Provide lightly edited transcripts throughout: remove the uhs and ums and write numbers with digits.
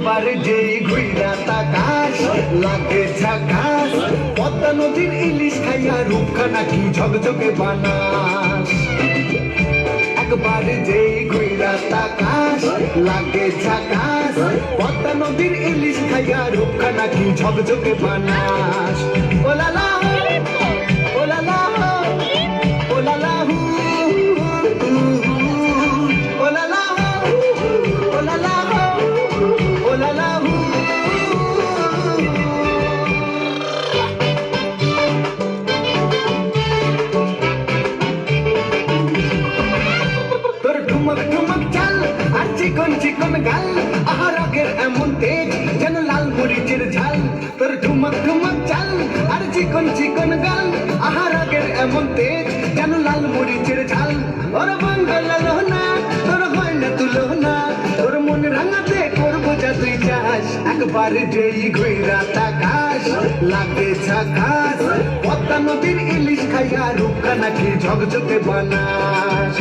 একবার যেই ঘুইরা তাকাস লাগে ঝাকাস, পদ্মা নদীর ইলিশ খাইয়া রূপখানা কি ঝকঝকে বানাস। একবার যেই ঘুইরা তাকাস লাগে ঝাকাস, পদ্মা নদীর ইলিশ খাইয়া রূপখানা কি ঝকঝকে বানাস। ওলালা ওলালা ওলালা হু ওলালা ওলালা ওলালা হু। তোর ঠুমক ঠুমক চাল আর চিকন চিকন গাল, আহার আগের এমন তেজ যেন লাল মরিচের ঝাল। তোর ঠুমক ঠুমক চাল আর চিকন চিকন গাল, আহার আগের এমন তেজ যেন লাল মরিচের ঝাল। ওর বাঙ্গাল না তোর হয় না তুলো না, তোর মন রাঙাতে করবো যা তুই চাস। একবার যেই ঘুইরা তাকাস লাগে ঝাকাস, পদ্মা নদীর ইলিশ খাইয়া রূপখানা কি ঝকঝকে বানাস।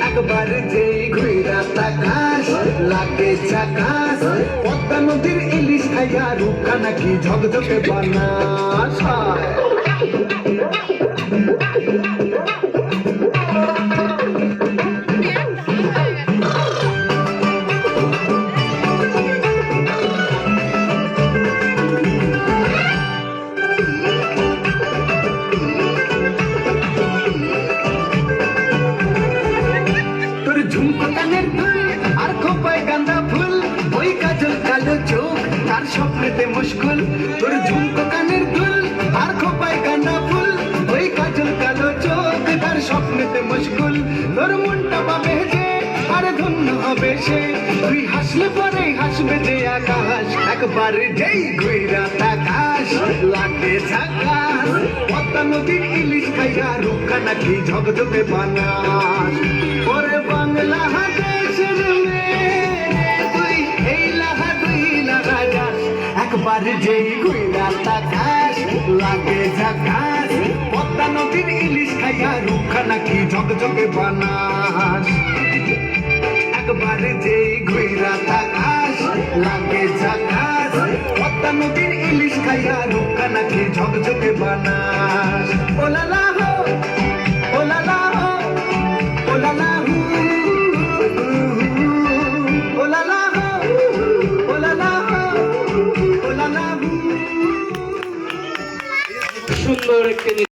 একবার যেই ঘুইরা তাকাস লাগে ঝাকাস, পদ্মা নদীর ইলিশ খাইয়া রূপখানা কি ঝকঝকে বানাস। তোর ঝুমকো কানের দুল আর খোপায় গাঁদা ফুল, ওই কাজল কালো চোখ তার স্বপ্নেতে মুশকুল। তোর ঝুমকো কানের দুল আর খোপায় গাঁদা ফুল, ওই কাজল কালো চোখ তার স্বপ্নেতে মুশকুল। তোর মনটা পাবে যে আর ধন্য হবে সে, তুই হাসলে পরে হাসবে যে আকাশ। একবার যেই ঘুইরা তাকাস লাগে ঝাকাস, পদ্মা নদীর ইলিশ খাইয়া রূপখানা কি ঝকঝকে বানাস। ওরে বাংলা দেশের মেয়ে তুই এই লাহা দুই লাগা যাস। একবার যেই ঘুইরা তাকাস লাগে ঝাকাস, পদ্মা নদীর ইলিশ খাইয়া রূপখানা কি ঝকঝকে বানাস। একবার যেই ঘুইরা তাকাস লাগে ঝাকাস, পদ্মা নদীর ইলিশ খাইয়া রূপখানা কি ঝকঝকে বানাস। ওলালা হো ওলালা হো ওলালা হু ওলালা হো ওলালা হো ওলালা হু। সুন্দর একটি